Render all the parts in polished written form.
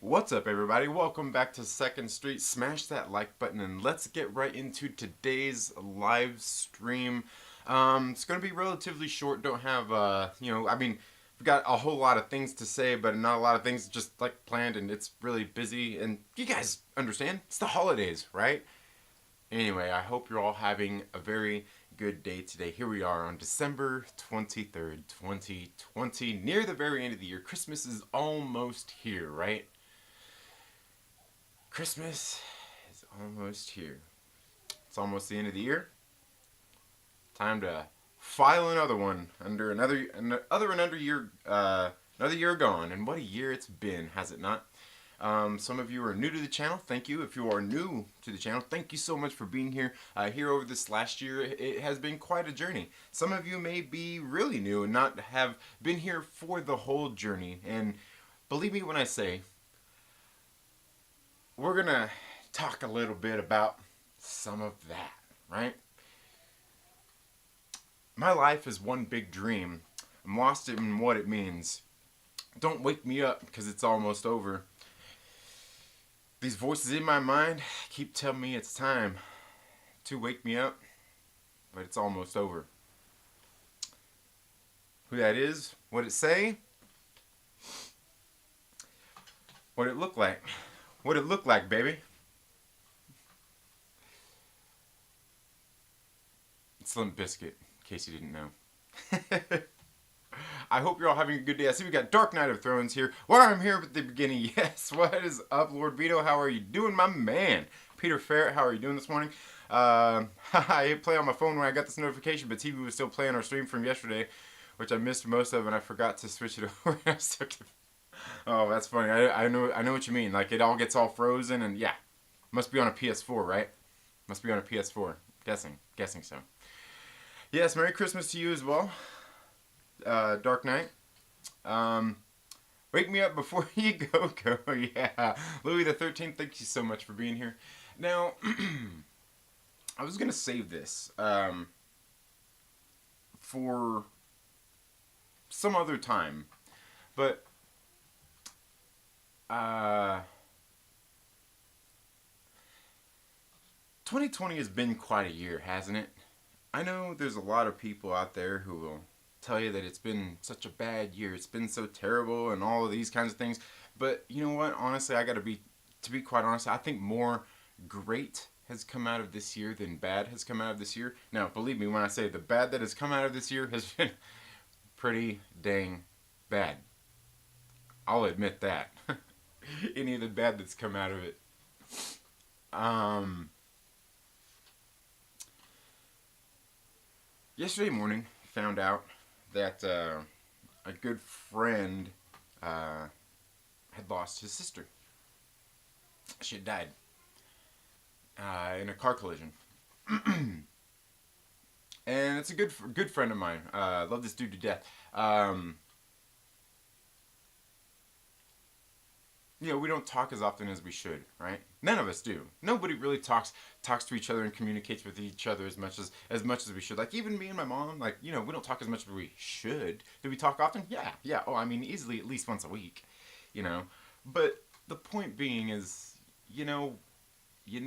What's up, everybody? Welcome back to 2nd Street. Smash that like button and let's get right into today's live stream. It's going to be relatively short. Don't have, we've got a whole lot of things to say, but not a lot of things just like planned, and it's really busy. And you guys understand, it's the holidays, right? Anyway, I hope you're all having a very good day today. Here we are on December 23rd, 2020, near the very end of the year. Christmas is almost here, right? Christmas is almost here. It's almost the end of the year. Time to file another one under another year, another year gone. And what a year it's been, has it not? Some of you are new to the channel. Thank you. If you are new to the channel, thank you so much for being here. Here over this last year, it has been quite a journey. Some of you may be really new and not have been here for the whole journey. And believe me when I say, we're going to talk a little bit about some of that, right? My life is one big dream. I'm lost in what it means. Don't wake me up because it's almost over. These voices in my mind keep telling me it's time to wake me up, but it's almost over. Who that is, what it say, what it look like. What it look like, baby. It's Limp Bizkit, in case you didn't know. I hope you're all having a good day. I see we got Dark Knight of Thrones here. Well, I'm here at the beginning. Yes, what is up, Lord Veedo? How are you doing, my man? Peter Ferret, how are you doing this morning? I hit play on my phone when I got this notification, but TV was still playing our stream from yesterday, which I missed most of, and I forgot to switch it over. Oh, that's funny. I know what you mean. Like, it all gets all frozen, and yeah. Must be on a PS4, right? Must be on a PS4. Guessing so. Yes, Merry Christmas to you as well. Dark Knight. Wake me up before you go. Yeah. Louis the 13th, thank you so much for being here. Now, I was going to save this for some other time, but 2020 has been quite a year, hasn't it? I know there's a lot of people out there who will tell you that it's been such a bad year, it's been so terrible and all of these kinds of things, but you know what, honestly, to be quite honest, I think more great has come out of this year than bad has come out of this year. Now, believe me when I say the bad that has come out of this year has been pretty dang bad. I'll admit that. Any of the bad that's come out of it. Yesterday morning, found out that a good friend had lost his sister. She had died in a car collision. And it's a good friend of mine. Love this dude to death. You know, we don't talk as often as we should, right? None of us do. Nobody really talks to each other and communicates with each other as much as we should. Like, even me and my mom, like, you know, we don't talk as much as we should. Do we talk often? Yeah. Oh, I mean, easily at least once a week, you know. But the point being is, you know, we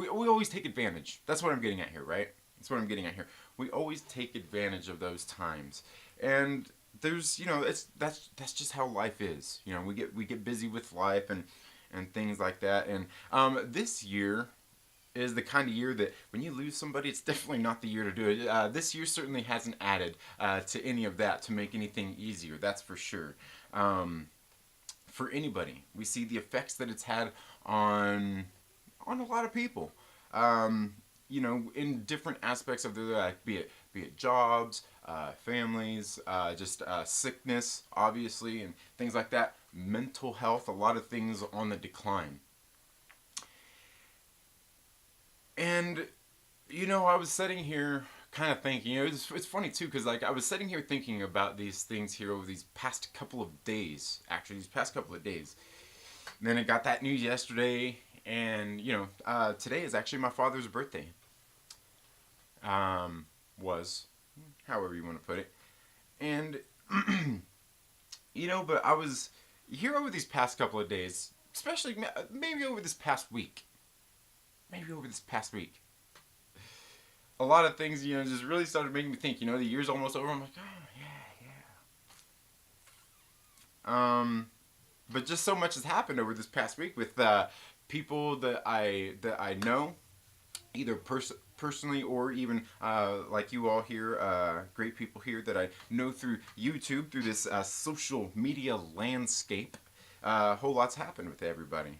always take advantage. That's what I'm getting at here, right? That's what I'm getting at here. We always take advantage of those times. And there's, you know, that's just how life is. You know, we get busy with life and things like that. And this year is the kind of year that when you lose somebody, it's definitely not the year to do it. This year certainly hasn't added to any of that to make anything easier. That's for sure. For anybody, we see the effects that it's had on a lot of people. You know, in different aspects of their life, be it jobs, families, just sickness, obviously, and things like that. Mental health, a lot of things on the decline. And, you know, I was sitting here kind of thinking, you know, it's funny too, because like I was sitting here thinking about these things here over these past couple of days, actually, And then I got that news yesterday, and, you know, today is actually my father's birthday. Was, however you want to put it. And, you know, but I was, here over these past couple of days, especially maybe over this past week, a lot of things, just really started making me think. The year's almost over. I'm like, oh yeah. But just so much has happened over this past week with people that I know, either personally or even like you all here, great people here that I know through YouTube, through this social media landscape. A whole lot's happened with everybody.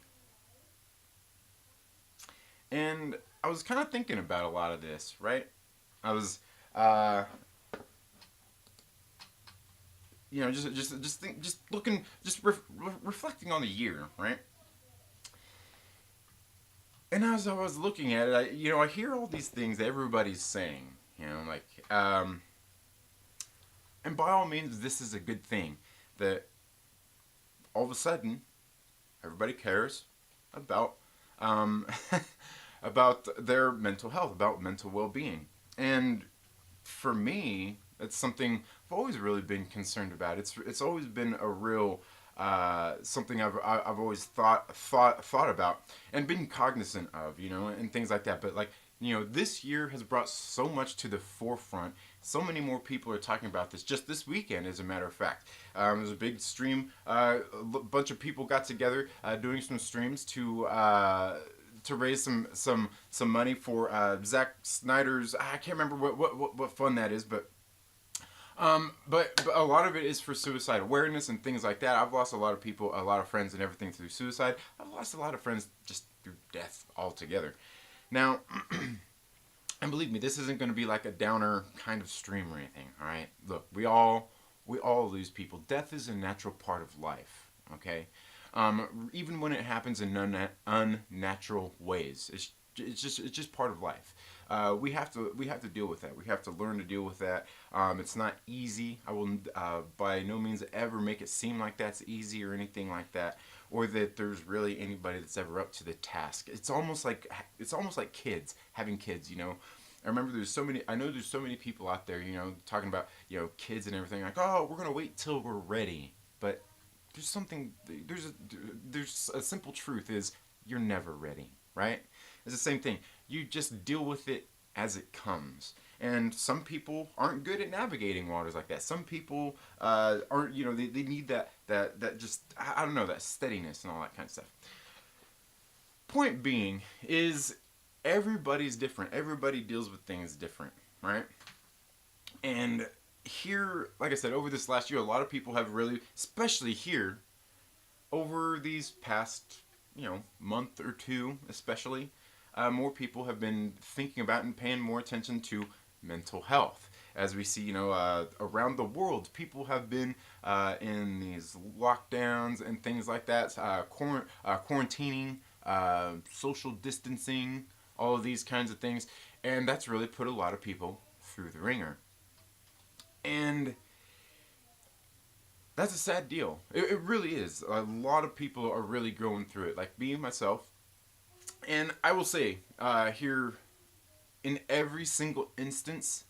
And I was kind of thinking about a lot of this, right? I was, reflecting on the year, right? And as I was looking at it, I hear all these things that everybody's saying, like, and by all means, this is a good thing that all of a sudden everybody cares about about their mental health, about mental well-being. And for me, it's something I've always really been concerned about. It's always been a real something I've always thought about and been cognizant of, and things like that. But this year has brought so much to the forefront. So many more people are talking about this just this weekend, as a matter of fact. There's a big stream. A bunch of people got together doing some streams to raise some money for Zack Snyder's. I can't remember what fund that is, but a lot of it is for suicide awareness and things like that. I've lost a lot of people, a lot of friends and everything through suicide. I've lost a lot of friends just through death altogether. Now, and believe me, this isn't going to be like a downer kind of stream or anything, all right? Look, we all lose people. Death is a natural part of life, okay? Even when it happens in unnatural ways. It's just part of life. We have to deal with that. We have to learn to deal with that. It's not easy. I will by no means ever make it seem like that's easy or anything like that, or that there's really anybody that's ever up to the task. It's almost like kids having kids. I remember there's so many people out there, talking about kids and everything, like, oh, we're gonna wait till we're ready. But there's a simple truth is you're never ready, right? It's the same thing. You just deal with it as it comes. And some people aren't good at navigating waters like that. Some people aren't, they need that just, I don't know, that steadiness and all that kind of stuff. Point being is everybody's different. Everybody deals with things different, right? And here, like I said, over this last year, a lot of people have really, especially here, over these past, month or two, especially, more people have been thinking about and paying more attention to mental health. As we see, around the world, people have been in these lockdowns and things like that, quarantining, social distancing, all of these kinds of things, and that's really put a lot of people through the ringer. And that's a sad deal. It really is. A lot of people are really going through it, like me, myself. And I will say, here, in every single instance,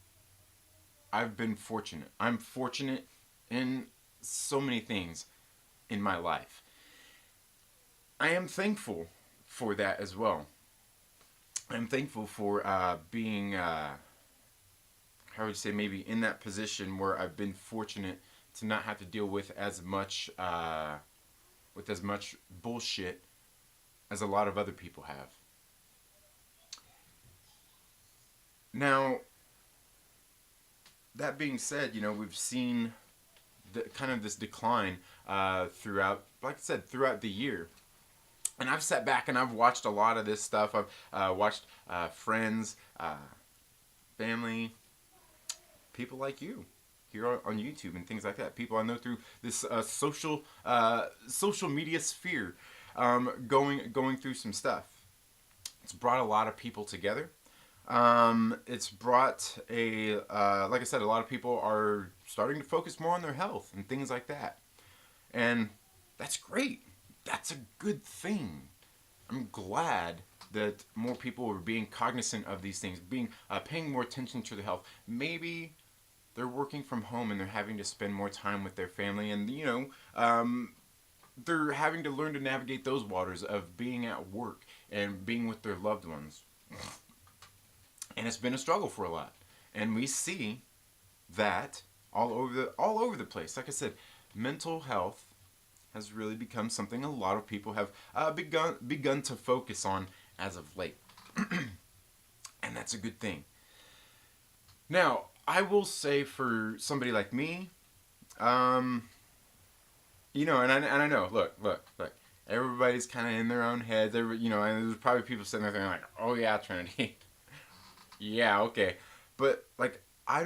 I've been fortunate. I'm fortunate in so many things in my life. I am thankful for that as well. I'm thankful for being, how would you say, maybe in that position where I've been fortunate to not have to deal with as much bullshit as a lot of other people have. Now, that being said, we've seen kind of this decline throughout, like I said, throughout the year. And I've sat back and I've watched a lot of this stuff. I've watched friends, family, people like you here on YouTube and things like that. People I know through this social media sphere, going through some stuff. It's brought a lot of people together. It's brought like I said, a lot of people are starting to focus more on their health and things like that. And that's great. That's a good thing. I'm glad that more people are being cognizant of these things, paying more attention to their health. Maybe they're working from home and they're having to spend more time with their family, and they're having to learn to navigate those waters of being at work and being with their loved ones. And it's been a struggle for a lot. And we see that all over the place. Like I said, mental health has really become something a lot of people have begun to focus on as of late. And that's a good thing. Now, I will say for somebody like me, you know, and I know, look, everybody's kind of in their own heads. You know, and there's probably people sitting there like, oh yeah, Trinity. Yeah, okay. But, like, I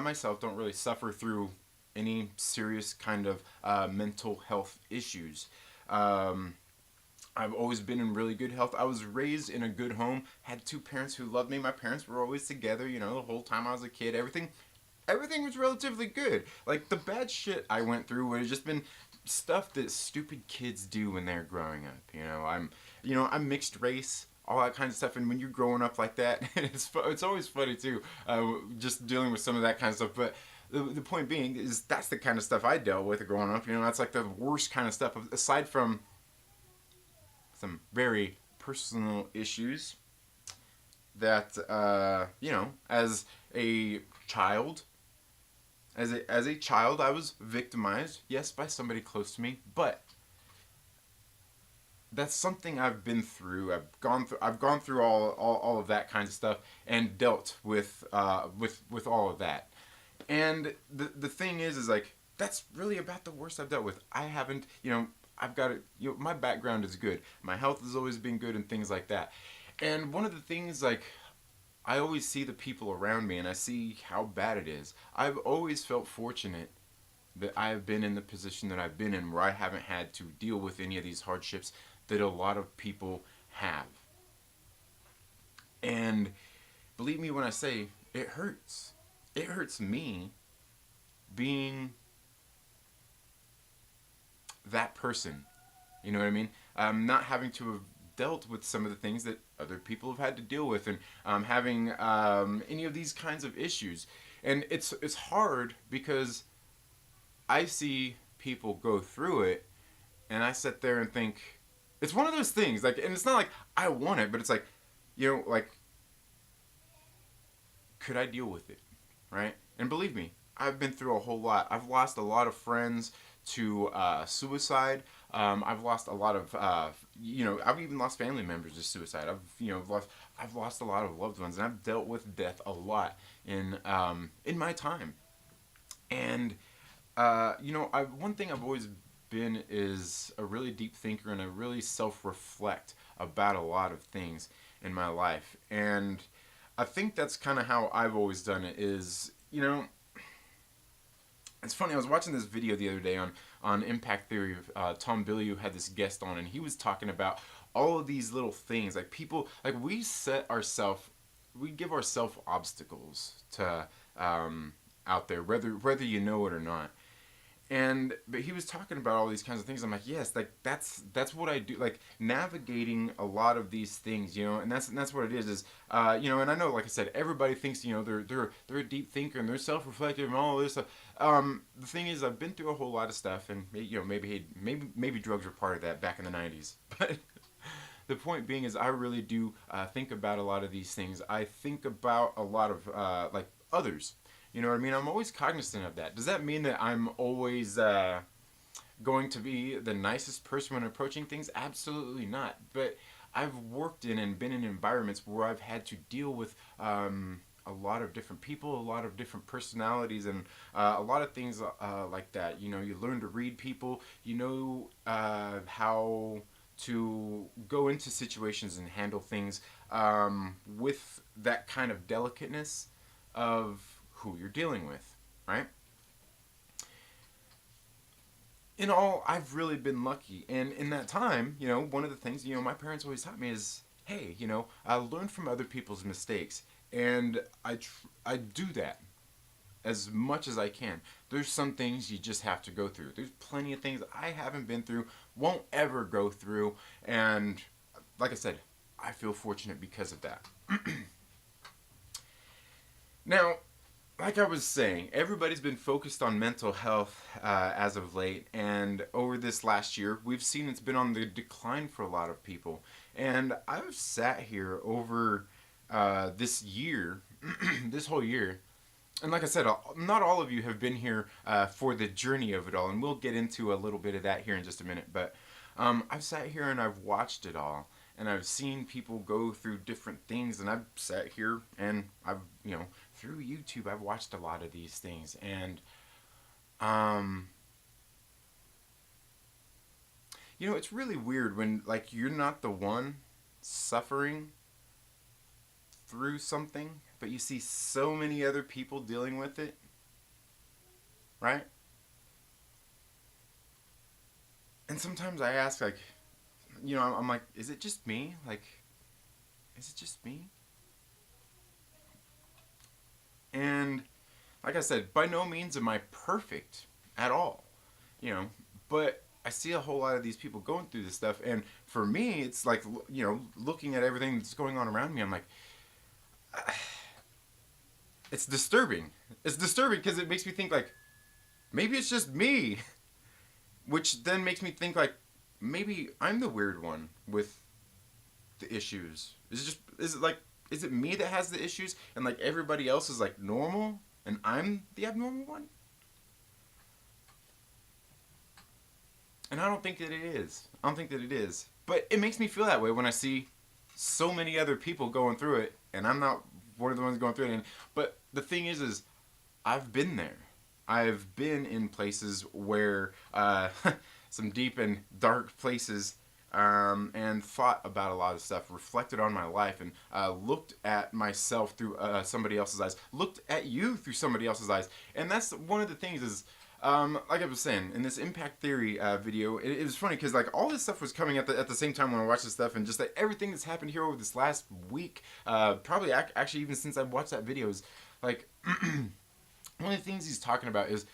myself don't really suffer through any serious kind of mental health issues. I've always been in really good health. I was raised in a good home, had two parents who loved me. My parents were always together, you know, the whole time I was a kid. Everything was relatively good. Like, the bad shit I went through would have just been stuff that stupid kids do when they're growing up. I'm mixed race, all that kind of stuff. And when you're growing up like that, it's always funny too, just dealing with some of that kind of stuff. But the point being is that's the kind of stuff I dealt with growing up. You know, that's like the worst kind of stuff, aside from some very personal issues that, you know, as a child, I was victimized, yes, by somebody close to me, but that's something I've been through. I've gone through all of that kind of stuff and dealt with all of that. And the thing is like, that's really about the worst I've dealt with. I haven't, you know, I've got it, you know, my background is good. My health has always been good and things like that. And one of the things, like, I always see the people around me and I see how bad it is. I've always felt fortunate that I have been in the position that I've been in, where I haven't had to deal with any of these hardships that a lot of people have. And believe me when I say it hurts. It hurts me being that person. You know what I mean? Not having to have dealt with some of the things that other people have had to deal with, and having any of these kinds of issues. And it's hard because I see people go through it, and I sit there and think, it's one of those things, like, and it's not like I want it, but it's like, you know, like, could I deal with it, right? And believe me, I've been through a whole lot. I've lost a lot of friends to suicide. I've lost a lot of, you know, I've even lost family members to suicide. I've lost a lot of loved ones, and I've dealt with death a lot in my time. And you know, one thing I've always been is a really deep thinker, and I really self-reflect about a lot of things in my life. And I think that's kind of how I've always done it. Is, you know, it's funny, I was watching this video the other day on Impact Theory. Tom Bilyeu had this guest on, and he was talking about all of these little things. Like, people, like, we give ourselves obstacles to out there, whether you know it or not. But he was talking about all these kinds of things. I'm like, yes, like, that's what I do, like, navigating a lot of these things, you know, and that's what it is, you know. And I know, like I said, everybody thinks, you know, they're a deep thinker and they're self-reflective and all this stuff. The thing is, I've been through a whole lot of stuff, and, you know, maybe drugs were part of that back in the 90s, but the point being is, I really do think about a lot of these things. I think about a lot of like, others. You know what I mean? I'm always cognizant of that. Does that mean that I'm always going to be the nicest person when approaching things? Absolutely not. But I've worked in and been in environments where I've had to deal with a lot of different people, a lot of different personalities, and a lot of things like that. You know, you learn to read people. You know how to go into situations and handle things with that kind of delicateness of who you're dealing with, right? In all, I've really been lucky, and in that time, you know, one of the things, you know, my parents always taught me is, hey, you know, I learn from other people's mistakes, and I do that as much as I can. There's some things you just have to go through. There's plenty of things I haven't been through, won't ever go through, and like I said, I feel fortunate because of that. Now, like I was saying, everybody's been focused on mental health as of late, and over this last year, we've seen it's been on the decline for a lot of people. And I've sat here over this year, this whole year, and like I said, not all of you have been here for the journey of it all, and we'll get into a little bit of that here in just a minute. But I've sat here and I've watched it all, and I've seen people go through different things, and I've sat here and I've, through YouTube, I've watched a lot of these things, and it's really weird when, like, you're not the one suffering through something, but you see so many other people dealing with it, right? And sometimes I ask, like, I'm like, is it just me? Like, is it just me? And like I said, by no means am I perfect at all, but I see a whole lot of these people going through this stuff, and for me, it's like, looking at everything that's going on around me, I'm like, it's disturbing. It's disturbing because it makes me think, like, maybe it's just me, which then makes me think, like, maybe I'm the weird one with the issues. Is it me that has the issues, and, like, everybody else is, like, normal, and I'm the abnormal one? And I don't think that it is. I don't think that it is. But it makes me feel that way when I see so many other people going through it, and I'm not one of the ones going through it. But the thing is I've been there. I've been in places where, some deep and dark places, and thought about a lot of stuff, reflected on my life, and looked at myself through somebody else's eyes, looked at you through somebody else's eyes. And that's one of the things is, like I was saying, in this impact theory video, it was funny because, like, all this stuff was coming at the same time when I watched this stuff, and just like everything that's happened here over this last week, probably actually even since I watched that video, is like, one of the things he's talking about is,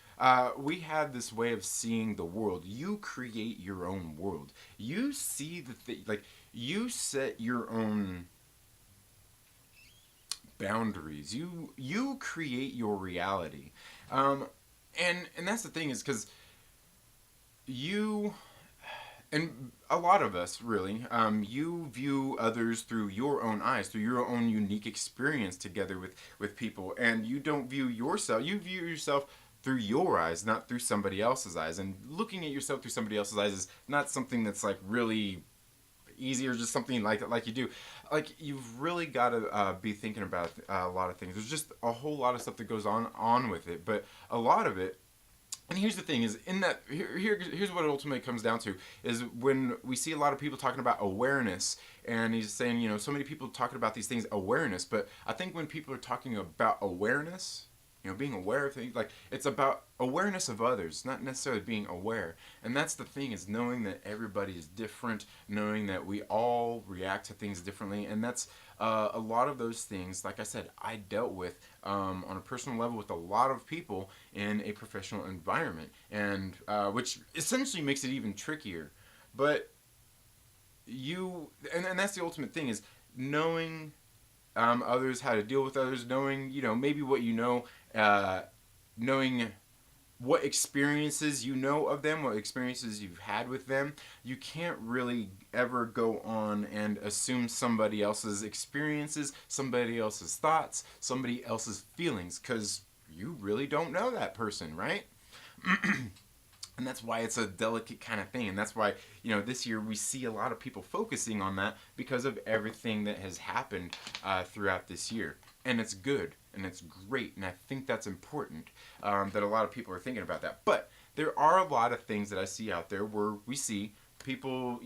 we have this way of seeing the world. You create your own world. You see like, you set your own boundaries. You create your reality. And that's the thing, is because you, and a lot of us really, you view others through your own eyes, through your own unique experience together with people, and you don't view yourself, you view yourself through your eyes, not through somebody else's eyes. And looking at yourself through somebody else's eyes is not something that's, like, really easy, or just something like you do. Like, you've really got to be thinking about a lot of things. There's just a whole lot of stuff that goes on with it, but a lot of it, and here's the thing, is in that, here's what it ultimately comes down to, is when we see a lot of people talking about awareness, and he's saying, so many people talking about these things, awareness, but I think when people are talking about awareness, being aware of things, like, it's about awareness of others, not necessarily being aware. And that's the thing, is knowing that everybody is different, knowing that we all react to things differently. And that's a lot of those things, like I said, I dealt with on a personal level with a lot of people in a professional environment, and which essentially makes it even trickier. But and that's the ultimate thing, is knowing others, how to deal with others, knowing, maybe what knowing what experiences you know of them, what experiences you've had with them. You can't really ever go on and assume somebody else's experiences, somebody else's thoughts, somebody else's feelings, because you really don't know that person, right? And that's why it's a delicate kind of thing. And that's why, this year we see a lot of people focusing on that because of everything that has happened throughout this year. And it's good, and it's great, and I think that's important, that a lot of people are thinking about that. But there are a lot of things that I see out there where we see people,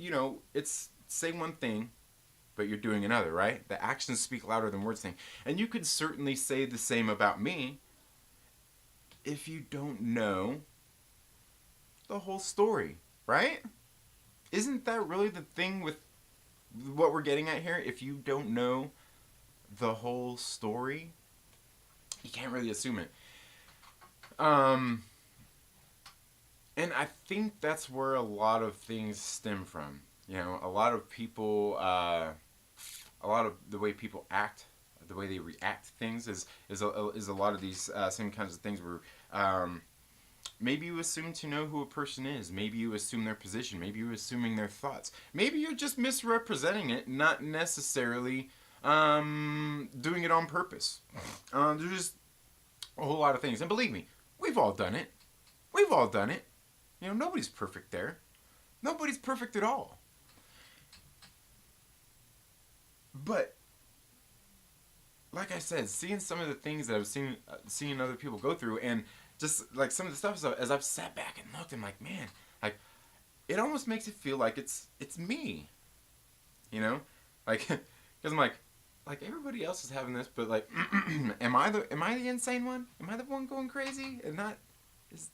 it's say one thing, but you're doing another, right? The actions speak louder than words thing. And you could certainly say the same about me if you don't know the whole story, right? Isn't that really the thing with what we're getting at here? If you don't know the whole story, you can't really assume it. And I think that's where a lot of things stem from. A lot of people, a lot of the way people act, the way they react to things is a lot of these same kinds of things where maybe you assume to know who a person is. Maybe you assume their position. Maybe you're assuming their thoughts. Maybe you're just misrepresenting it, not necessarily doing it on purpose. There's just a whole lot of things. And believe me, we've all done it. We've all done it. You know, nobody's perfect there. Nobody's perfect at all. But like I said, seeing some of the things that I've seen other people go through, and just like some of the stuff as I've sat back and looked, I'm like, man, like it almost makes it feel like it's me, you know, like because I'm like everybody else is having this, but like, am I the insane one? Am I the one going crazy and not is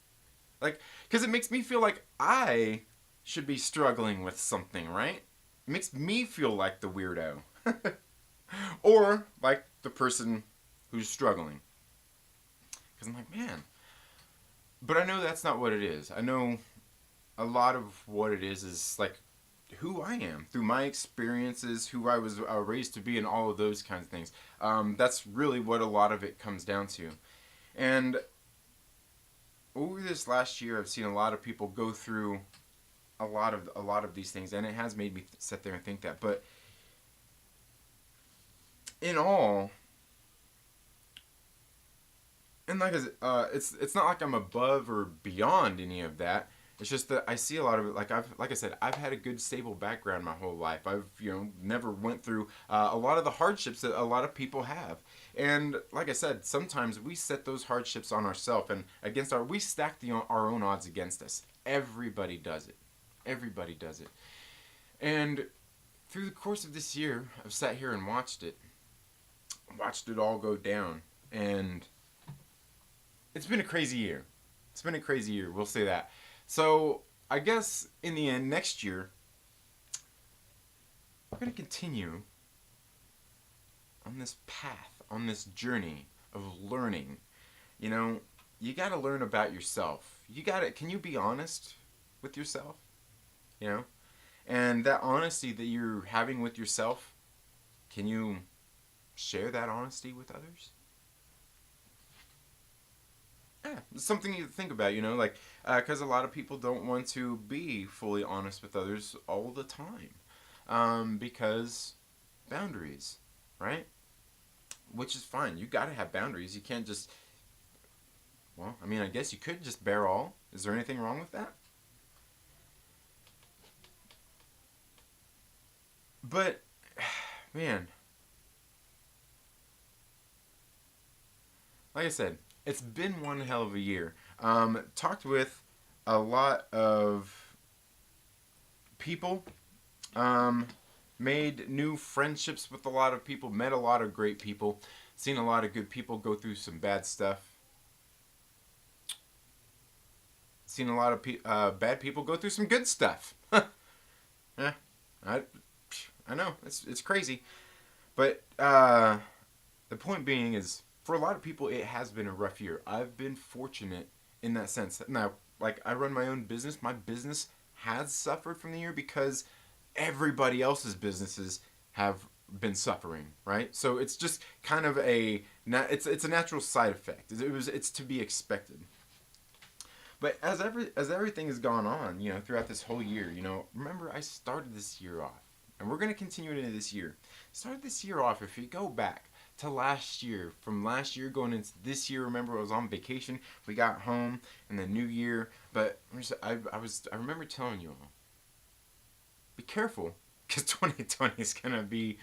like because it makes me feel like I should be struggling with something, right? It makes me feel like the weirdo. Or like the person who's struggling. Because I'm like, man. But I know that's not what it is. I know a lot of what it is like who I am. Through my experiences, who I was raised to be, and all of those kinds of things. That's really what a lot of it comes down to. And over this last year, I've seen a lot of people go through a lot of these things. And it has made me sit there and think that. But in all, and like it's not like I'm above or beyond any of that. It's just that I see a lot of it. Like I said, I've had a good stable background my whole life. I've never went through a lot of the hardships that a lot of people have. And like I said, sometimes we set those hardships on ourselves and we stack our own odds against us. Everybody does it. Everybody does it. And through the course of this year, I've sat here and watched it all go down, and it's been a crazy year. It's been a crazy year, we'll say that. So I guess in the end, next year, we're going to continue on this path, on this journey of learning. You know, you got to learn about yourself. Can you be honest with yourself? You know? And that honesty that you're having with yourself, can you share that honesty with others? Yeah, it's something you think about, you know, like, because a lot of people don't want to be fully honest with others all the time, because boundaries, right? Which is fine. You got to have boundaries. You can't just, well, I mean, I guess you could just bear all. Is there anything wrong with that? But, man, like I said, it's been one hell of a year. Talked with a lot of people. Made new friendships with a lot of people. Met a lot of great people. Seen a lot of good people go through some bad stuff. Seen a lot of bad people go through some good stuff. Yeah, I know, it's crazy. But the point being is, for a lot of people, it has been a rough year. I've been fortunate in that sense. Now, like, I run my own business. My business has suffered from the year because everybody else's businesses have been suffering, right? So it's just kind of it's a natural side effect. It's to be expected. But as everything has gone on, you know, throughout this whole year, you know, remember I started this year off, and we're going to continue it into this year. Started this year off, if you go back to last year, from last year going into this year, remember I was on vacation, we got home in the new year, but I remember telling you all, be careful, because 2020 is going to be,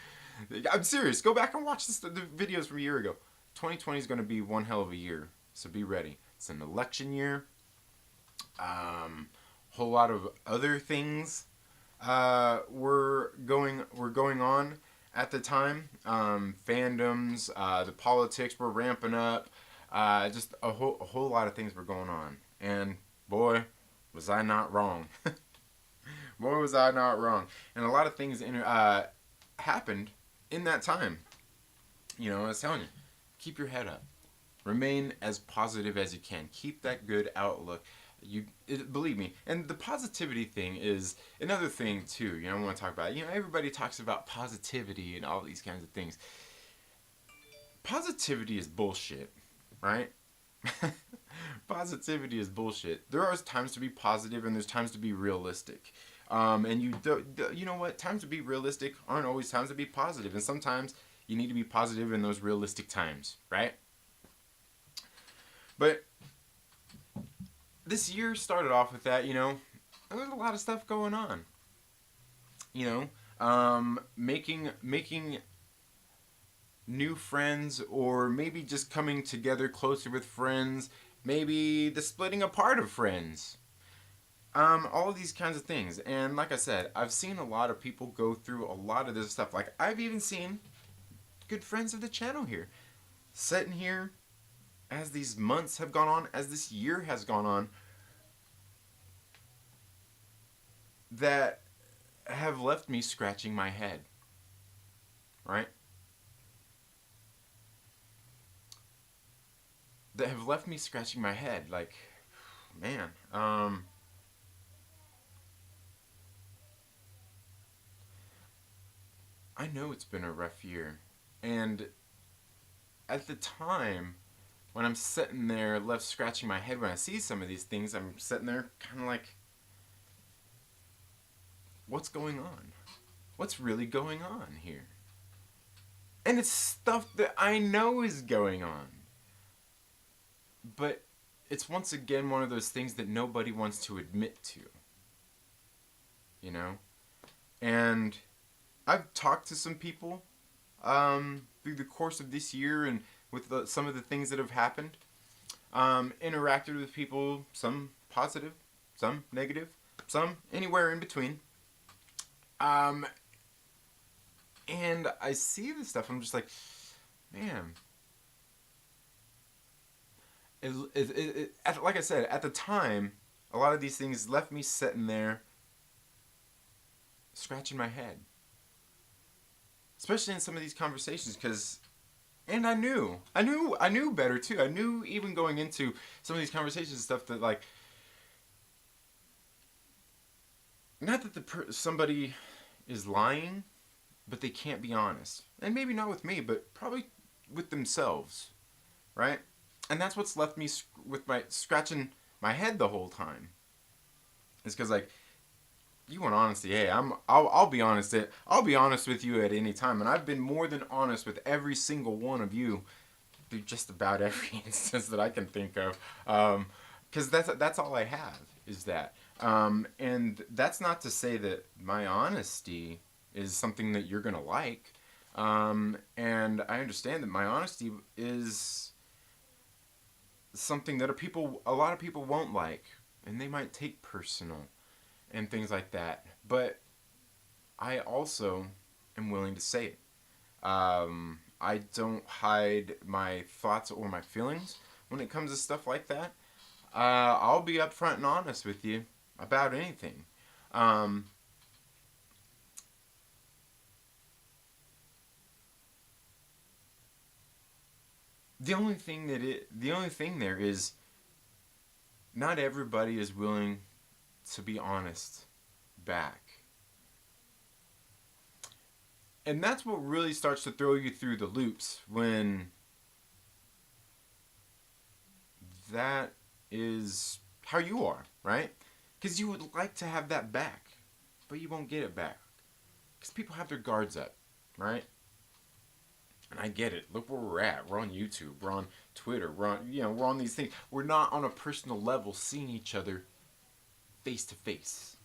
I'm serious, go back and watch the videos from a year ago. 2020 is going to be one hell of a year, so be ready. It's an election year. Whole lot of other things were going on at the time. Fandoms, the politics were ramping up. Just a whole lot of things were going on. And boy, was I not wrong. Boy, was I not wrong. And a lot of things happened in that time. You know, I was telling you, keep your head up. Remain as positive as you can. Keep that good outlook. Believe me, and the positivity thing is another thing too. You know, I want to talk about. You know, everybody talks about positivity and all these kinds of things. positivity is bullshit, right? Positivity is bullshit. There are times to be positive and there's times to be realistic. And you know what? Times to be realistic aren't always times to be positive. And sometimes you need to be positive in those realistic times, right? But this year started off with that, you know, there was a lot of stuff going on. You know, making new friends, or maybe just coming together closer with friends, maybe the splitting apart of friends. All of these kinds of things. And like I said, I've seen a lot of people go through a lot of this stuff. Like, I've even seen good friends of the channel here sitting here as these months have gone on, as this year has gone on, that have left me scratching my head. Right? That have left me scratching my head. Like, man, I know it's been a rough year. And at the time, when I'm sitting there left scratching my head when I see some of these things, I'm sitting there kind of like, what's going on? What's really going on here? And it's stuff that I know is going on. But it's once again one of those things that nobody wants to admit to. You know? And I've talked to some people through the course of this year and with some of the things that have happened. Interacted with people, some positive, some negative, some anywhere in between. And I see this stuff, I'm just like, man. Like I said, at the time, a lot of these things left me sitting there scratching my head. Especially in some of these conversations, because, and I knew better too. I knew even going into some of these conversations and stuff that, like, not that somebody is lying, but they can't be honest. And maybe not with me, but probably with themselves, right? And that's what's left me with my scratching my head the whole time. It's because, like, you want honesty. Hey, I'll be honest. I'll be honest with you at any time, and I've been more than honest with every single one of you through just about every instance that I can think of. Because that's all I have is that. And that's not to say that my honesty is something that you're gonna like. And I understand that my honesty is something that a lot of people won't like, and they might take personal and things like that. But I also am willing to say it. I don't hide my thoughts or my feelings when it comes to stuff like that. I'll be upfront and honest with you about anything. The only thing there is, not everybody is willing to be honest back. And that's what really starts to throw you through the loops, when that is how you are, right? Because you would like to have that back, but you won't get it back. Because people have their guards up, right? And I get it. Look where we're at. We're on YouTube. We're on Twitter. We're on these things. We're not on a personal level seeing each other face to face.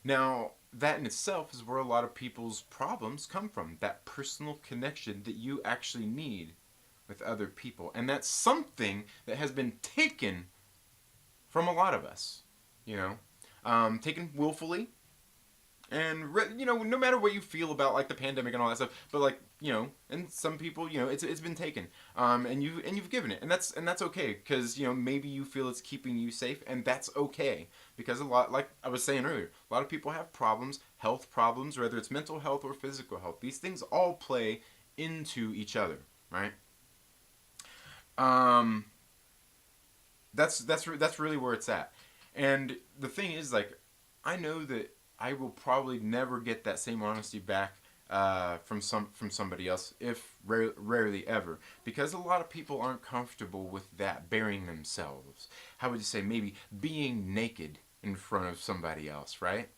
Now, that in itself is where a lot of people's problems come from. That personal connection that you actually need with other people. And that's something that has been taken from a lot of us. Taken willfully. And, no matter what you feel about, like, the pandemic and all that stuff, but, like, and some people, it's been taken, and you've given it, and that's okay, because, maybe you feel it's keeping you safe, and that's okay, because a lot, like I was saying earlier, a lot of people have problems, health problems, whether it's mental health or physical health. These things all play into each other, right? That's really where it's at, and the thing is, like, I know that I will probably never get that same honesty back from somebody else, if rarely ever, because a lot of people aren't comfortable with that, bearing themselves. How would you say, maybe being naked in front of somebody else, right?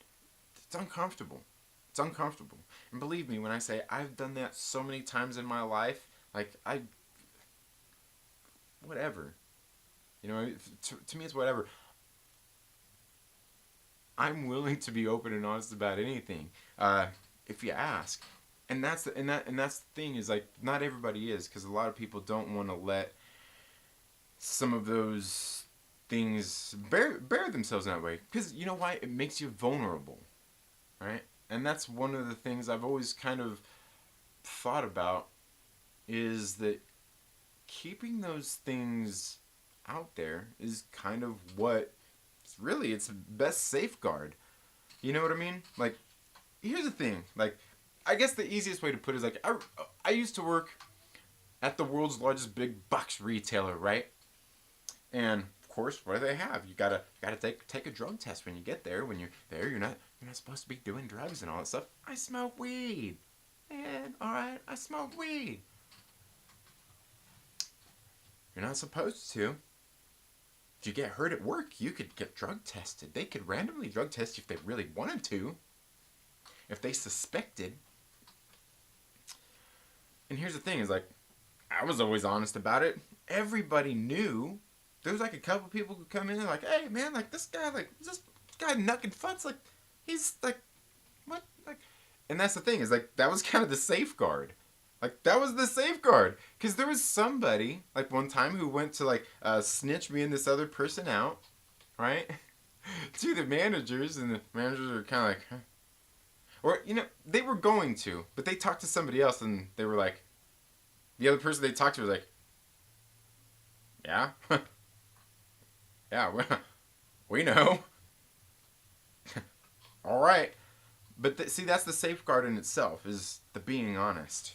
It's uncomfortable. It's uncomfortable. And believe me when I say I've done that so many times in my life, like whatever. You know, to me it's whatever. I'm willing to be open and honest about anything, if you ask. And that's the thing is, like, not everybody is, because a lot of people don't want to let some of those things bear themselves in that way. Because you know why? It makes you vulnerable, right? And that's one of the things I've always kind of thought about, is that keeping those things out there is kind of what it's the best safeguard. You know what I mean? Like, here's the thing. Like, I guess the easiest way to put it is, like, I used to work at the world's largest big box retailer, right? And of course, what do they have? You gotta take a drug test when you get there. When you're there, you're not supposed to be doing drugs and all that stuff. I smoke weed, man. All right, I smoke weed. You're not supposed to. If you get hurt at work, you could get drug tested. They could randomly drug test you if they really wanted to. If they suspected. And here's the thing, is like, I was always honest about it. Everybody knew. There was like a couple people who come in and like, hey man, like this guy knucking futz, like, he's like, what? Like, and that's the thing, is like, that was kind of the safeguard. Like, that was the safeguard. Because there was somebody, like, one time who went to, like, snitch me and this other person out, right? To the managers, and the managers were kind of like, huh? Or, you know, they were going to, but they talked to somebody else, and they were like, the other person they talked to was like, yeah? Yeah, we know. All right. But, see, that's the safeguard in itself, is the being honest.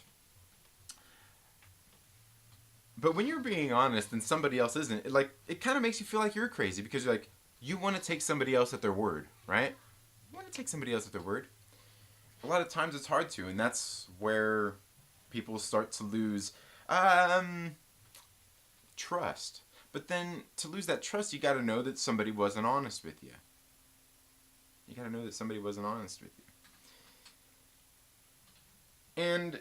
But when you're being honest and somebody else isn't, it kind of makes you feel like you're crazy, because you're like, you want to take somebody else at their word, right? You want to take somebody else at their word. A lot of times it's hard to, and that's where people start to lose trust. But then to lose that trust, you got to know that somebody wasn't honest with you. You got to know that somebody wasn't honest with you. And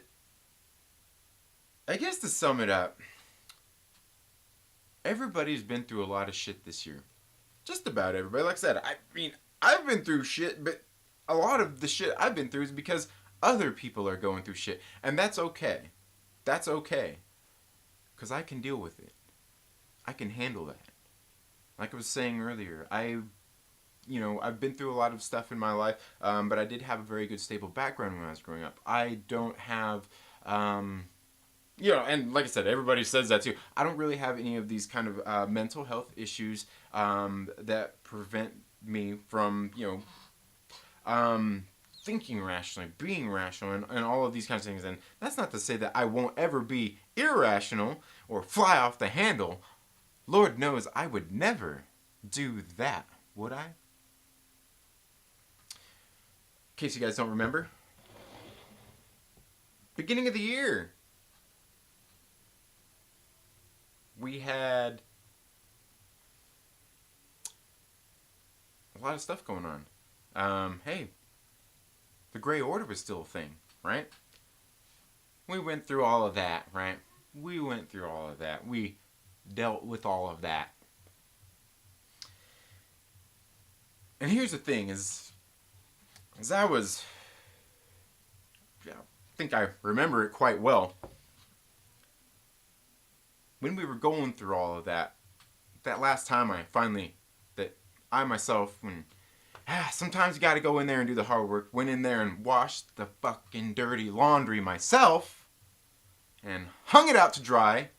I guess to sum it up, everybody's been through a lot of shit this year. Just about everybody. Like I said, I mean, I've been through shit, but a lot of the shit I've been through is because other people are going through shit. And that's okay. That's okay. Because I can deal with it. I can handle that. Like I was saying earlier, I've been through a lot of stuff in my life, but I did have a very good stable background when I was growing up. I don't have... and like I said, everybody says that too. I don't really have any of these kind of mental health issues that prevent me from, thinking rationally, being rational, and all of these kinds of things. And that's not to say that I won't ever be irrational or fly off the handle. Lord knows I would never do that, would I? In case you guys don't remember, beginning of the year, we had a lot of stuff going on. Hey, the Grey Order was still a thing, right? We went through all of that, right? We went through all of that. We dealt with all of that. And here's the thing, is I was... I think I remember it quite well. When we were going through all of that last time I myself, sometimes you gotta go in there and do the hard work, went in there and washed the fucking dirty laundry myself, and hung it out to dry.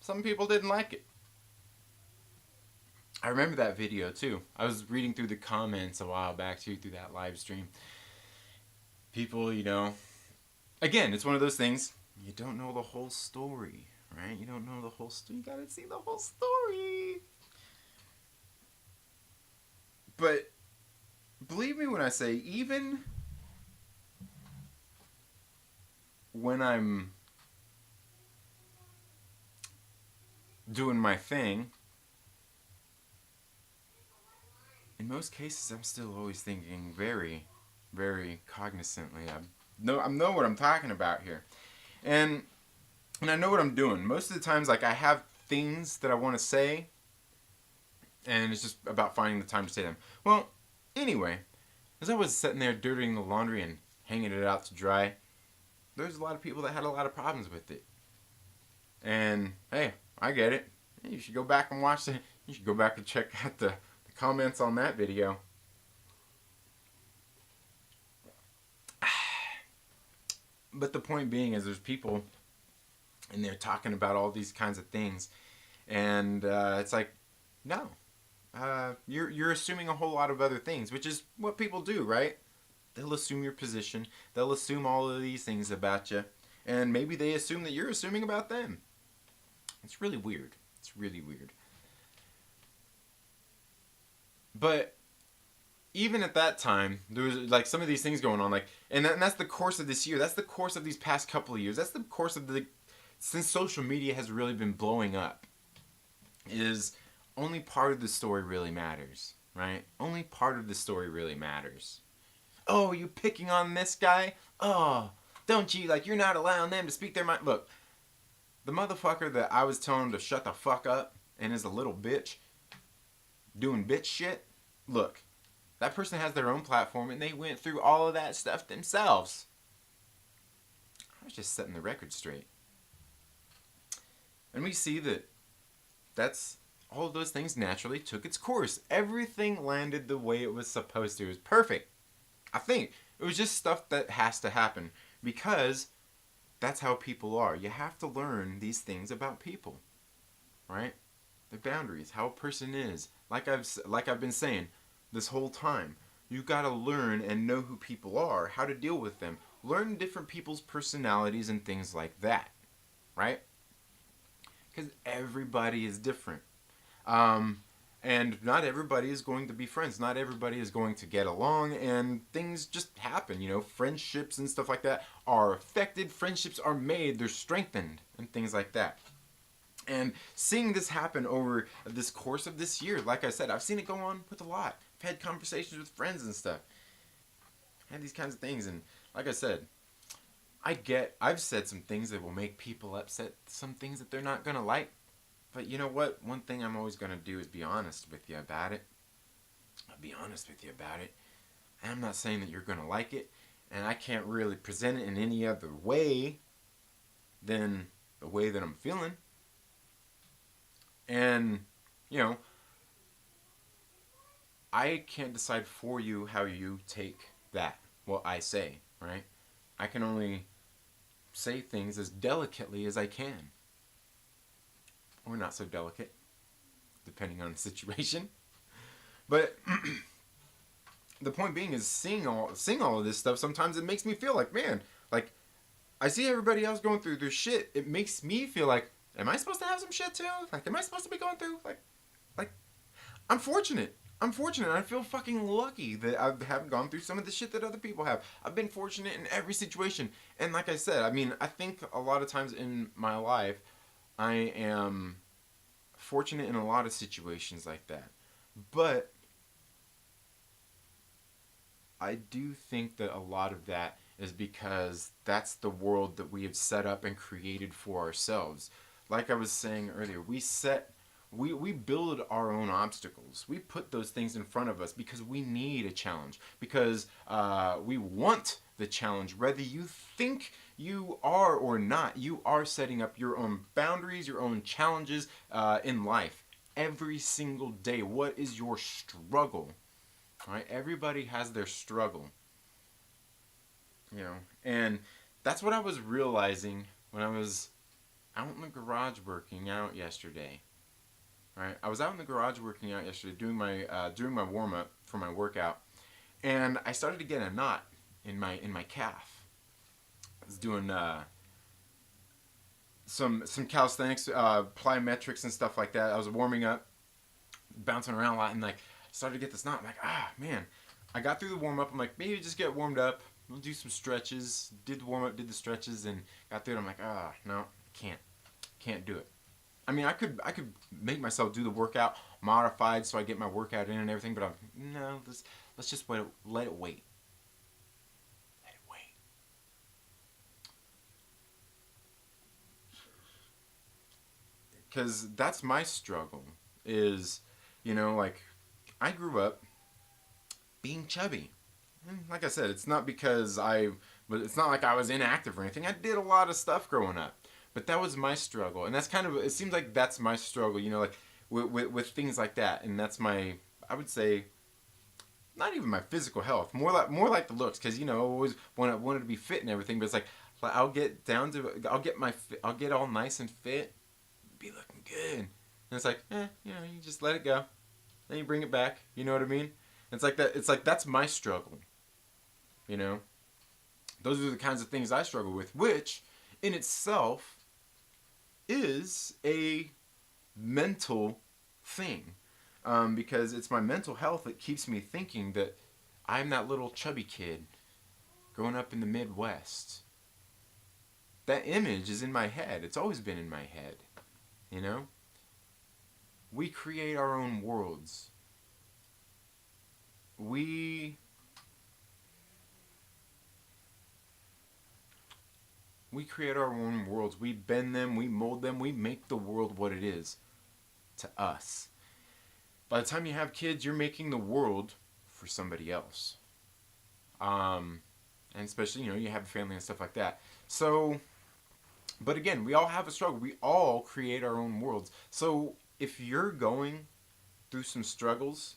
Some people didn't like it. I remember that video too. I was reading through the comments a while back too, through that live stream. People, again, it's one of those things, you don't know the whole story, right? You don't know the whole story. You gotta see the whole story. But believe me when I say, even when I'm doing my thing, in most cases, I'm still always thinking very, very cognizantly. I know what I'm talking about here, and I know what I'm doing. Most of the times, like, I have things that I want to say, and it's just about finding the time to say them. Well, anyway, as I was sitting there dirtying the laundry and hanging it out to dry, there's a lot of people that had a lot of problems with it. And hey, I get it. You should go back and watch it. You should go back and check out the comments on that video. But the point being is, there's people and they're talking about all these kinds of things, and it's like, no, you're assuming a whole lot of other things, which is what people do, right? They'll assume your position. They'll assume all of these things about you, and maybe they assume that you're assuming about them. It's really weird. It's really weird. But even at that time, there was like some of these things going on, like, and that's the course of this year. That's the course of these past couple of years. That's the course of since social media has really been blowing up. Is only part of the story really matters, right? Only part of the story really matters. Oh, you picking on this guy? Oh, don't you, like, you're not allowing them to speak their mind. Look, the motherfucker that I was telling him to shut the fuck up and is a little bitch doing bitch shit, look, that person has their own platform and they went through all of that stuff themselves. I was just setting the record straight. And we see that that's all of those things naturally took its course. Everything landed the way it was supposed to. It was perfect. I think it was just stuff that has to happen because that's how people are. You have to learn these things about people, right? Their boundaries, how a person is. Like I've been saying this whole time, you got to learn and know who people are, how to deal with them, learn different people's personalities and things like that, right? Because everybody is different. And not everybody is going to be friends. Not everybody is going to get along, and things just happen. You know, friendships and stuff like that are affected. Friendships are made. They're strengthened and things like that. And seeing this happen over this course of this year, like I said, I've seen it go on with a lot. I've had conversations with friends and stuff. I had these kinds of things, and like I said, I've said some things that will make people upset, some things that they're not going to like. But you know what? One thing I'm always going to do is be honest with you about it. I'll be honest with you about it. And I'm not saying that you're going to like it. And I can't really present it in any other way than the way that I'm feeling. And, you know, I can't decide for you how you take that, what I say, right? I can only say things as delicately as I can. Or not so delicate, depending on the situation. But the point being is, seeing all of this stuff, sometimes it makes me feel like, man, like, I see everybody else going through their shit. It makes me feel like, am I supposed to have some shit too? Like, am I supposed to be going through, like, I'm fortunate. I'm fortunate. I feel fucking lucky that I haven't gone through some of the shit that other people have. I've been fortunate in every situation. And like I said, I mean, I think a lot of times in my life, I am fortunate in a lot of situations like that. But I do think that a lot of that is because that's the world that we have set up and created for ourselves. Like I was saying earlier, we build our own obstacles. We put those things in front of us because we need a challenge. Because we want the challenge. Whether you think you are or not, you are setting up your own boundaries, your own challenges in life. Every single day. What is your struggle? All right? Everybody has their struggle. You know, and that's what I was realizing when I was out in the garage working out yesterday. Right, I was out in the garage working out yesterday, doing my warm up for my workout, and I started to get a knot in my calf. I was doing some calisthenics, plyometrics and stuff like that. I was warming up, bouncing around a lot, and like started to get this knot. I'm like, man, I got through the warm-up. I'm like, maybe just get warmed up. We'll do some stretches. Did the warm-up, did the stretches, and got through it. I'm like, no, can't do it. I mean, I could make myself do the workout modified so I get my workout in and everything, but no, let's just let it wait. Let it wait. Because that's my struggle is, like, I grew up being chubby. Like I said, it's not because but it's not like I was inactive or anything. I did a lot of stuff growing up. But that was my struggle. And that's kind of, it seems like that's my struggle, like with things like that. And that's my, I would say, not even my physical health, more like the looks. Because, I always wanted to be fit and everything. But it's like, I'll get all nice and fit, be looking good. And it's like, you just let it go. Then you bring it back. You know what I mean? It's like that. It's like that's my struggle. Those are the kinds of things I struggle with, which in itself is a mental thing, because it's my mental health that keeps me thinking that I'm that little chubby kid growing up in the Midwest. That image is in my head. It's always been in my head. We create our own worlds. We create our own worlds. We bend them, we mold them, we make the world what it is to us. By the time you have kids, you're making the world for somebody else. And especially, you have a family and stuff like that. So, but again, we all have a struggle. We all create our own worlds. So if you're going through some struggles,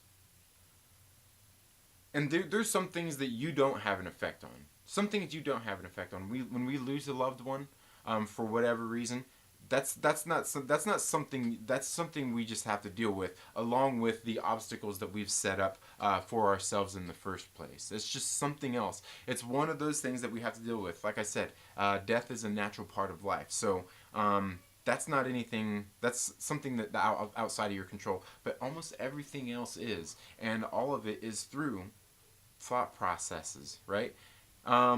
and there's some things that you don't have an effect on. Some things you don't have an effect on. When we lose a loved one, for whatever reason, that's something we just have to deal with, along with the obstacles that we've set up for ourselves in the first place. It's just something else. It's one of those things that we have to deal with. Like I said, death is a natural part of life. So that's not anything. That's something that outside of your control. But almost everything else is, and all of it is through thought processes, right? A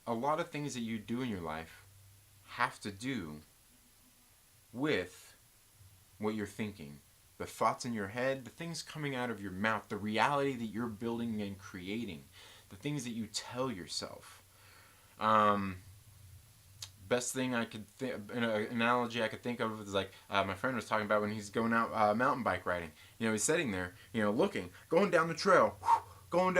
lot of things that you do in your life have to do with what you're thinking. The thoughts in your head, the things coming out of your mouth, the reality that you're building and creating, the things that you tell yourself. Best thing I could an analogy I could think of is like my friend was talking about when he's going out mountain bike riding. He's sitting there, looking, going down the trail, and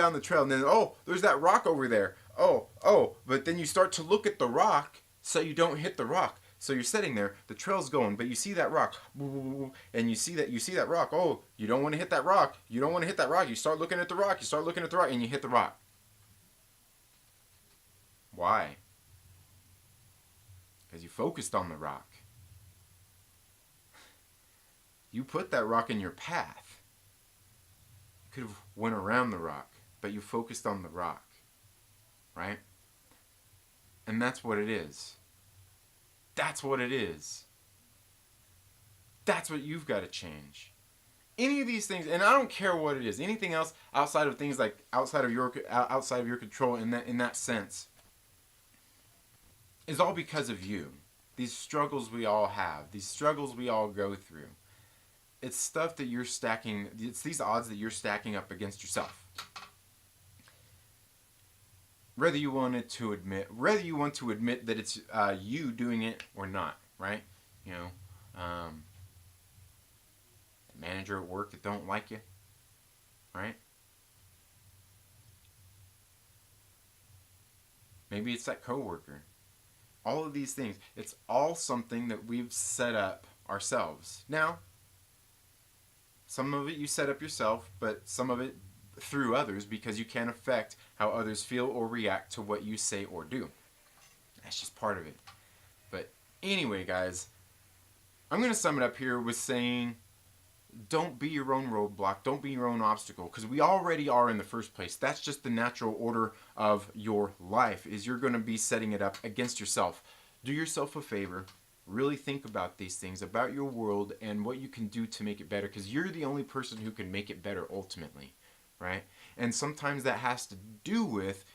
then, there's that rock over there. But then you start to look at the rock so you don't hit the rock. So you're sitting there, the trail's going, but you see that rock, and you see that rock. Oh, you don't want to hit that rock. You start looking at the rock, and you hit the rock. Why? Because you focused on the rock. You put that rock in your path. You could have went around the rock, but you focused on the rock, right? And that's what it is. That's what it is. That's what you've got to change. Any of these things, and I don't care what it is, anything else outside of things like outside of your control in that sense, is all because of you. These struggles we all have, these struggles we all go through. It's stuff that you're stacking. It's these odds that you're stacking up against yourself. Whether you want to admit that it's you doing it or not, right? The manager at work that don't like you, right? Maybe it's that coworker. All of these things, it's all something that we've set up ourselves. Now, some of it you set up yourself, but some of it through others, because you can't affect how others feel or react to what you say or do. That's just part of it. But anyway, guys, I'm going to sum it up here with saying, don't be your own roadblock. Don't be your own obstacle, because we already are in the first place. That's just the natural order of your life, is you're going to be setting it up against yourself. Do yourself a favor. Really think about these things, about your world and what you can do to make it better, because you're the only person who can make it better ultimately, right? And sometimes that has to do with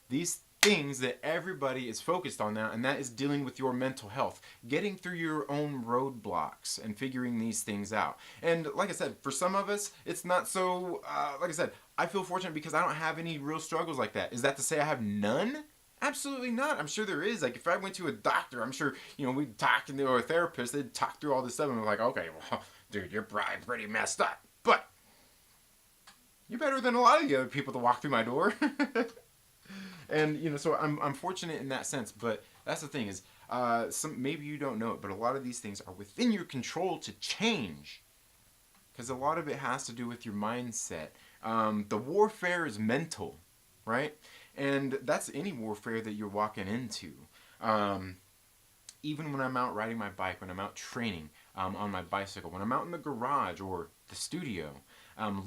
these things that everybody is focused on now, and that is dealing with your mental health, getting through your own roadblocks and figuring these things out. And like I said, for some of us, it's not so, like I said, I feel fortunate because I don't have any real struggles like that. Is that to say I have none? Absolutely not. I'm sure there is. Like, if I went to a doctor, I'm sure, we'd talk, or a therapist, they'd talk through all this stuff, and I'm like, okay, well, dude, you're probably pretty messed up. But you're better than a lot of the other people that walk through my door. And, so I'm fortunate in that sense. But that's the thing is, maybe you don't know it, but a lot of these things are within your control to change. Because a lot of it has to do with your mindset. The warfare is mental, right? And that's any warfare that you're walking into. Even when I'm out riding my bike, when I'm out training on my bicycle, when I'm out in the garage or the studio,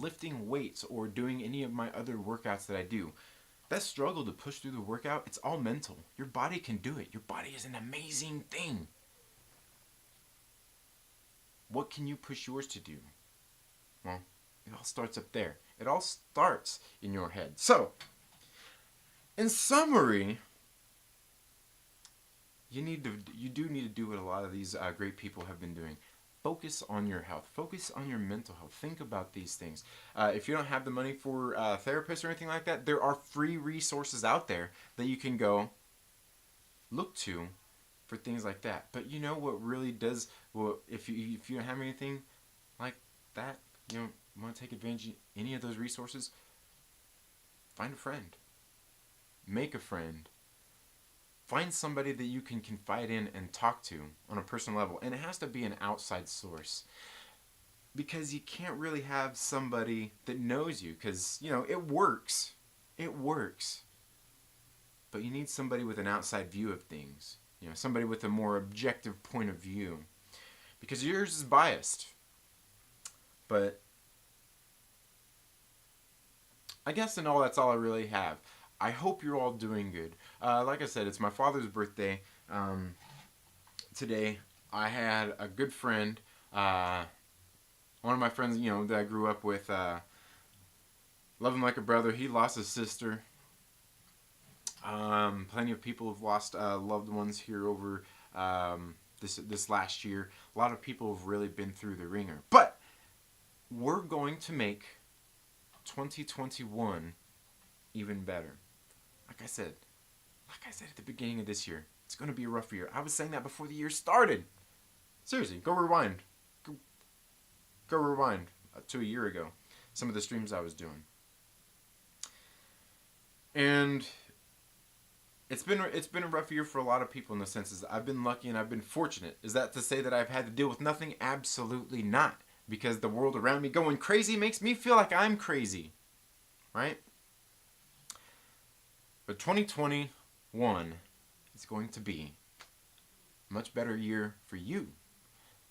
lifting weights or doing any of my other workouts that I do, that struggle to push through the workout, it's all mental. Your body can do it. Your body is an amazing thing. What can you push yours to do? Well, it all starts up there. It all starts in your head. So, in summary, you do need to do what a lot of these great people have been doing. Focus on your health. Focus on your mental health. Think about these things. If you don't have the money for therapists or anything like that, there are free resources out there that you can go look to for things like that. But you know what really does, well, if you don't have anything like that, want to take advantage of any of those resources, find a friend. Make a friend. Find somebody that you can confide in and talk to on a personal level. And it has to be an outside source. Because you can't really have somebody that knows you. Because, it works. It works. But you need somebody with an outside view of things. Somebody with a more objective point of view. Because yours is biased. But I guess in all, that's all I really have. I hope you're all doing good. Like I said, it's my father's birthday today. I had a good friend, one of my friends, that I grew up with, love him like a brother. He lost his sister. Plenty of people have lost loved ones here over this last year. A lot of people have really been through the ringer. But we're going to make 2021 even better. Like I said at the beginning of this year, it's going to be a rough year. I was saying that before the year started. Seriously, go rewind. Go rewind to a year ago. Some of the streams I was doing. And it's been a rough year for a lot of people in the senses. I've been lucky and I've been fortunate. Is that to say that I've had to deal with nothing? Absolutely not. Because the world around me going crazy makes me feel like I'm crazy. Right? But 2021 is going to be a much better year for you.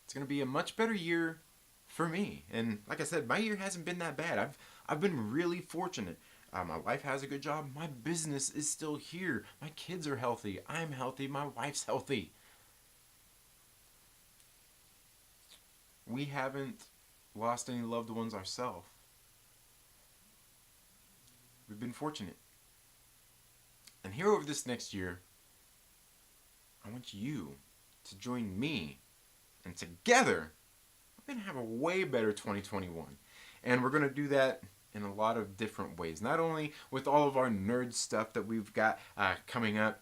It's going to be a much better year for me. And like I said, my year hasn't been that bad. I've been really fortunate. My wife has a good job. My business is still here. My kids are healthy. I'm healthy. My wife's healthy. We haven't lost any loved ones ourselves. We've been fortunate. And here over this next year, I want you to join me. And together, we're going to have a way better 2021. And we're going to do that in a lot of different ways. Not only with all of our nerd stuff that we've got coming up,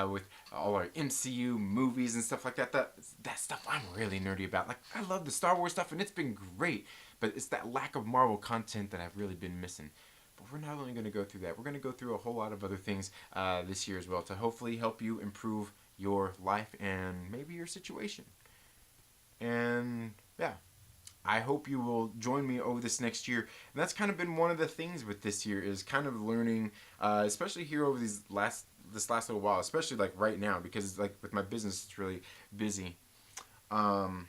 with all our MCU movies and stuff like that. That stuff I'm really nerdy about. Like, I love the Star Wars stuff, and it's been great. But it's that lack of Marvel content that I've really been missing. But we're not only going to go through that. We're going to go through a whole lot of other things this year as well to hopefully help you improve your life and maybe your situation. And yeah, I hope you will join me over this next year. And that's kind of been one of the things with this year is kind of learning, especially here over this last little while, especially like right now, because like with my business, it's really busy. Some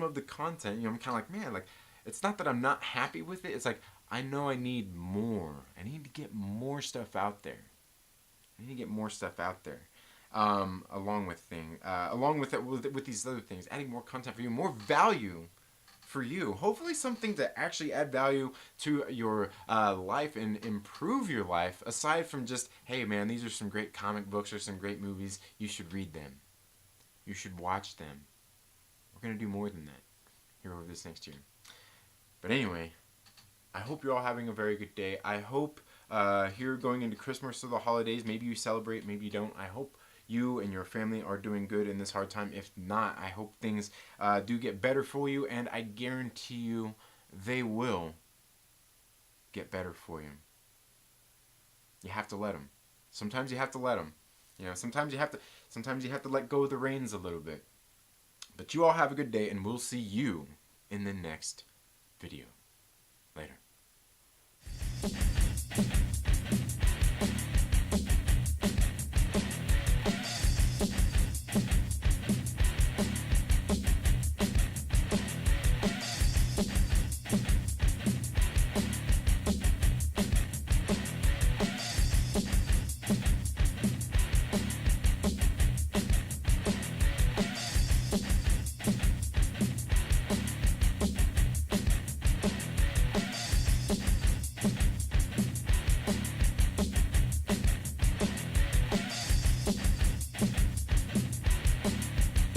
of the content, I'm kind of like, man, like, it's not that I'm not happy with it. It's like, I know I need more. I need to get more stuff out there. along with these other things, adding more content for you, more value for you. Hopefully something to actually add value to your life and improve your life, aside from just, hey man, these are some great comic books or some great movies, you should read them, you should watch them. We're going to do more than that here over this next year. But anyway, I hope you're all having a very good day. I hope here going into Christmas or the holidays, maybe you celebrate, maybe you don't. I hope you and your family are doing good in this hard time. If not, I hope things do get better for you, and I guarantee you they will get better for you. You have to let them. Sometimes you have to let them. You know, sometimes you have to let go of the reins a little bit. But you all have a good day, and we'll see you in the next video. Later.